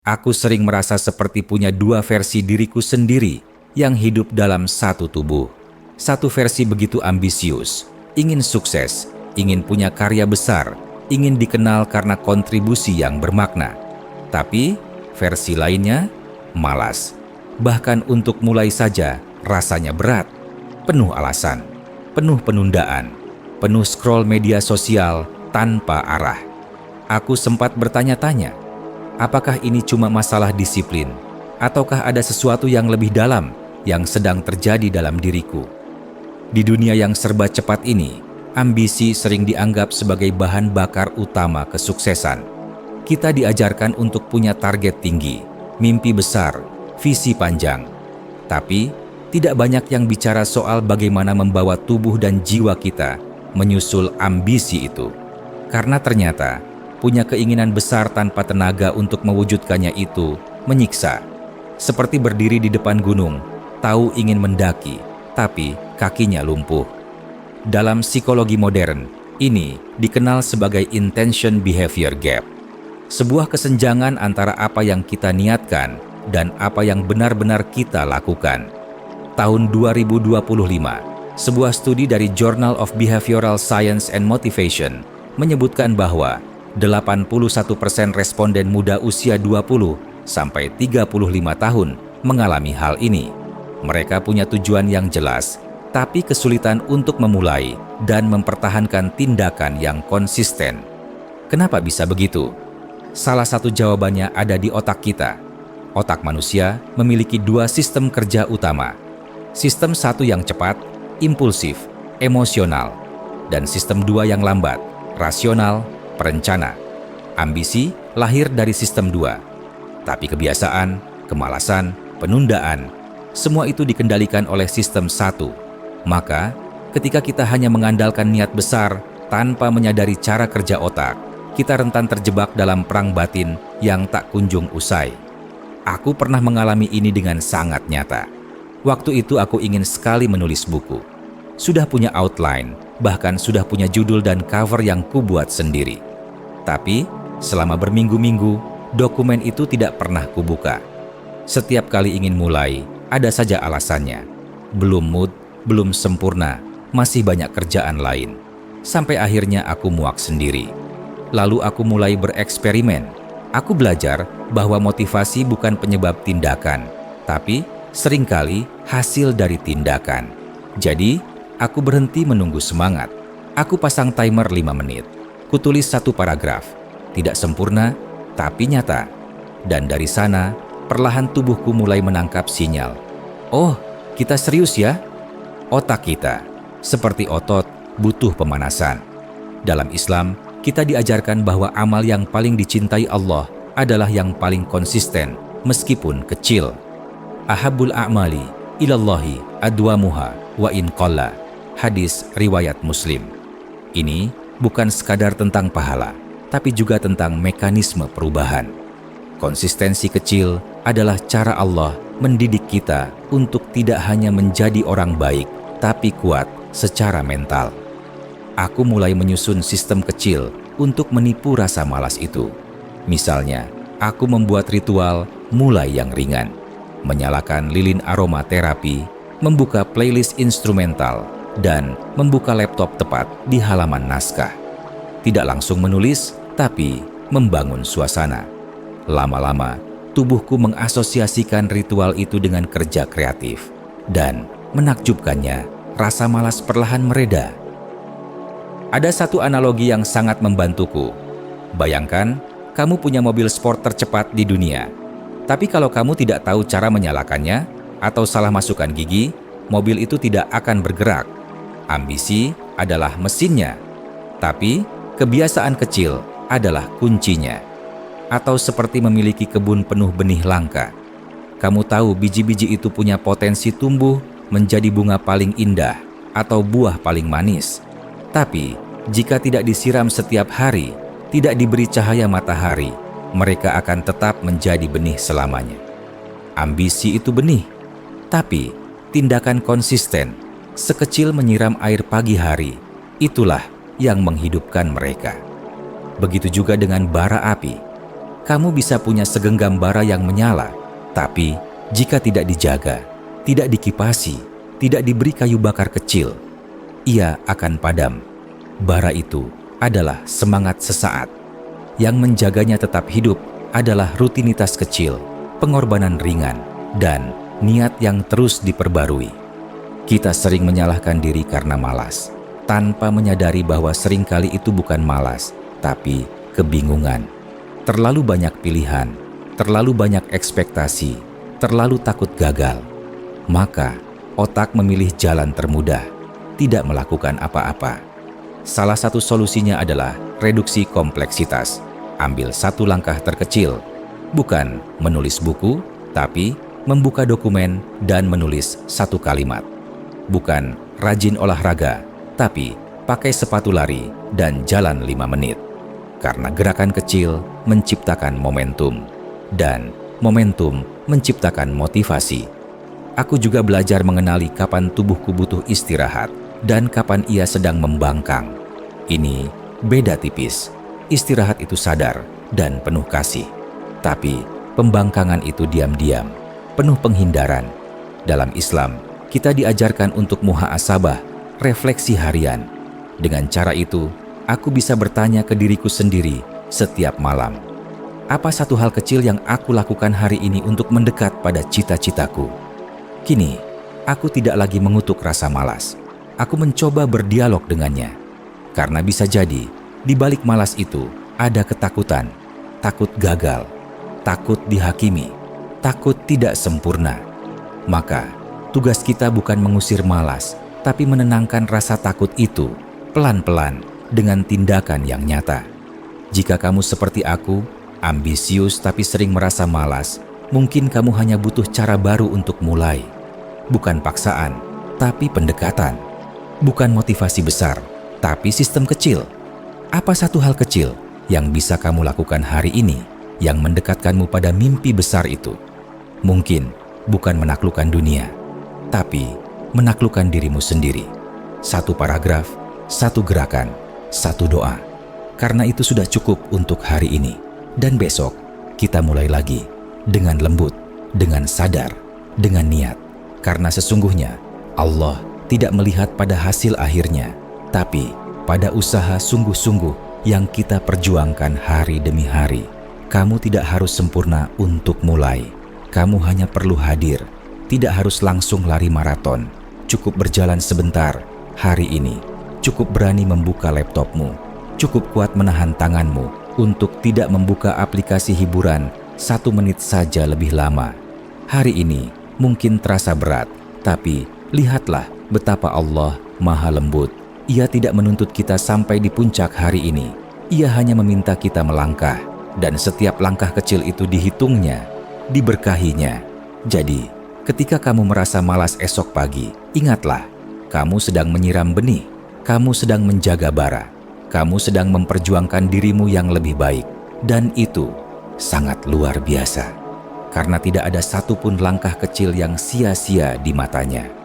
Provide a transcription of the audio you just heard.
Aku sering merasa seperti punya dua versi diriku sendiri yang hidup dalam satu tubuh. Satu versi begitu ambisius, ingin sukses, ingin punya karya besar, ingin dikenal karena kontribusi yang bermakna. Tapi versi lainnya malas. Bahkan untuk mulai saja rasanya berat, penuh alasan, penuh penundaan, penuh scroll media sosial tanpa arah. Aku sempat bertanya-tanya, apakah ini cuma masalah disiplin, ataukah ada sesuatu yang lebih dalam yang sedang terjadi dalam diriku? Di dunia yang serba cepat ini, ambisi sering dianggap sebagai bahan bakar utama kesuksesan. Kita diajarkan untuk punya target tinggi, mimpi besar, visi panjang. Tapi, tidak banyak yang bicara soal bagaimana membawa tubuh dan jiwa kita menyusul ambisi itu. Karena ternyata, punya keinginan besar tanpa tenaga untuk mewujudkannya itu menyiksa. Seperti berdiri di depan gunung, tahu ingin mendaki, tapi kakinya lumpuh. Dalam psikologi modern, ini dikenal sebagai intention behavior gap. Sebuah kesenjangan antara apa yang kita niatkan dan apa yang benar-benar kita lakukan. Tahun 2025, sebuah studi dari Journal of Behavioral Science and Motivation menyebutkan bahwa 81% responden muda usia 20 sampai 35 tahun mengalami hal ini. Mereka punya tujuan yang jelas, tapi kesulitan untuk memulai dan mempertahankan tindakan yang konsisten. Kenapa bisa begitu? Salah satu jawabannya ada di otak kita. Otak manusia memiliki dua sistem kerja utama. Sistem satu yang cepat, impulsif, emosional, dan sistem dua yang lambat, rasional, perencana. Ambisi lahir dari sistem 2, tapi kebiasaan, kemalasan, penundaan, semua itu dikendalikan oleh sistem 1. Maka, ketika kita hanya mengandalkan niat besar tanpa menyadari cara kerja otak, kita rentan terjebak dalam perang batin yang tak kunjung usai. Aku pernah mengalami ini dengan sangat nyata. Waktu itu aku ingin sekali menulis buku. Sudah punya outline, bahkan sudah punya judul dan cover yang kubuat sendiri. Tapi, selama berminggu-minggu, dokumen itu tidak pernah kubuka. Setiap kali ingin mulai, ada saja alasannya. Belum mood, belum sempurna, masih banyak kerjaan lain. Sampai akhirnya aku muak sendiri. Lalu aku mulai bereksperimen. Aku belajar bahwa motivasi bukan penyebab tindakan, tapi seringkali hasil dari tindakan. Jadi, aku berhenti menunggu semangat. Aku pasang timer 5 menit. Kutulis satu paragraf. Tidak sempurna, tapi nyata. Dan dari sana, perlahan tubuhku mulai menangkap sinyal. Oh, kita serius ya? Otak kita, seperti otot, butuh pemanasan. Dalam Islam, kita diajarkan bahwa amal yang paling dicintai Allah adalah yang paling konsisten, meskipun kecil. Ahabbul a'mali ilallahi adwamuha wa in qalla. Hadis riwayat Muslim. Ini bukan sekadar tentang pahala, tapi juga tentang mekanisme perubahan. Konsistensi kecil adalah cara Allah mendidik kita untuk tidak hanya menjadi orang baik, tapi kuat secara mental. Aku mulai menyusun sistem kecil untuk menipu rasa malas itu. Misalnya, aku membuat ritual mulai yang ringan. Menyalakan lilin aromaterapi, membuka playlist instrumental, dan membuka laptop tepat di halaman naskah. Tidak langsung menulis, tapi membangun suasana. Lama-lama, tubuhku mengasosiasikan ritual itu dengan kerja kreatif. Dan menakjubkannya, rasa malas perlahan mereda. Ada satu analogi yang sangat membantuku. Bayangkan, kamu punya mobil sport tercepat di dunia. Tapi kalau kamu tidak tahu cara menyalakannya, atau salah masukkan gigi, mobil itu tidak akan bergerak. Ambisi adalah mesinnya, tapi kebiasaan kecil adalah kuncinya. Atau seperti memiliki kebun penuh benih langka. Kamu tahu biji-biji itu punya potensi tumbuh menjadi bunga paling indah atau buah paling manis. Tapi, jika tidak disiram setiap hari, tidak diberi cahaya matahari, mereka akan tetap menjadi benih selamanya. Ambisi itu benih, tapi tindakan konsisten, sekecil menyiram air pagi hari, itulah yang menghidupkan mereka. Begitu juga dengan bara api. Kamu bisa punya segenggam bara yang menyala, tapi jika tidak dijaga, tidak dikipasi, tidak diberi kayu bakar kecil, ia akan padam. Bara itu adalah semangat sesaat. Yang menjaganya tetap hidup adalah rutinitas kecil, pengorbanan ringan, dan niat yang terus diperbarui. Kita sering menyalahkan diri karena malas, tanpa menyadari bahwa seringkali itu bukan malas, tapi kebingungan. Terlalu banyak pilihan, terlalu banyak ekspektasi, terlalu takut gagal. Maka, otak memilih jalan termudah, tidak melakukan apa-apa. Salah satu solusinya adalah reduksi kompleksitas. Ambil satu langkah terkecil, bukan menulis buku, tapi membuka dokumen dan menulis satu kalimat. Bukan rajin olahraga, tapi pakai sepatu lari dan jalan 5 menit. Karena gerakan kecil menciptakan momentum, dan momentum menciptakan motivasi. Aku juga belajar mengenali kapan tubuhku butuh istirahat dan kapan ia sedang membangkang. Ini beda tipis. Istirahat itu sadar dan penuh kasih. Tapi pembangkangan itu diam-diam, penuh penghindaran. Dalam Islam, kita diajarkan untuk muhasabah, refleksi harian. Dengan cara itu, aku bisa bertanya ke diriku sendiri setiap malam. Apa satu hal kecil yang aku lakukan hari ini untuk mendekat pada cita-citaku? Kini, aku tidak lagi mengutuk rasa malas. Aku mencoba berdialog dengannya. Karena bisa jadi, di balik malas itu ada ketakutan, takut gagal, takut dihakimi, takut tidak sempurna. Maka, tugas kita bukan mengusir malas, tapi menenangkan rasa takut itu pelan-pelan dengan tindakan yang nyata. Jika kamu seperti aku, ambisius tapi sering merasa malas, mungkin kamu hanya butuh cara baru untuk mulai. Bukan paksaan, tapi pendekatan. Bukan motivasi besar, tapi sistem kecil. Apa satu hal kecil yang bisa kamu lakukan hari ini yang mendekatkanmu pada mimpi besar itu? Mungkin bukan menaklukkan dunia, tapi menaklukkan dirimu sendiri. Satu paragraf, satu gerakan, satu doa. Karena itu sudah cukup untuk hari ini. Dan besok kita mulai lagi dengan lembut, dengan sadar, dengan niat. Karena sesungguhnya Allah tidak melihat pada hasil akhirnya, tapi pada usaha sungguh-sungguh yang kita perjuangkan hari demi hari. Kamu tidak harus sempurna untuk mulai. Kamu hanya perlu hadir. Tidak harus langsung lari maraton. Cukup berjalan sebentar hari ini. Cukup berani membuka laptopmu. Cukup kuat menahan tanganmu untuk tidak membuka aplikasi hiburan 1 menit saja lebih lama. Hari ini mungkin terasa berat, tapi lihatlah betapa Allah Maha Lembut. Ia tidak menuntut kita sampai di puncak hari ini. Ia hanya meminta kita melangkah, dan setiap langkah kecil itu dihitungnya, diberkahinya. Jadi, ketika kamu merasa malas esok pagi, ingatlah, kamu sedang menyiram benih, kamu sedang menjaga bara, kamu sedang memperjuangkan dirimu yang lebih baik, dan itu sangat luar biasa. Karena tidak ada satupun langkah kecil yang sia-sia di matanya.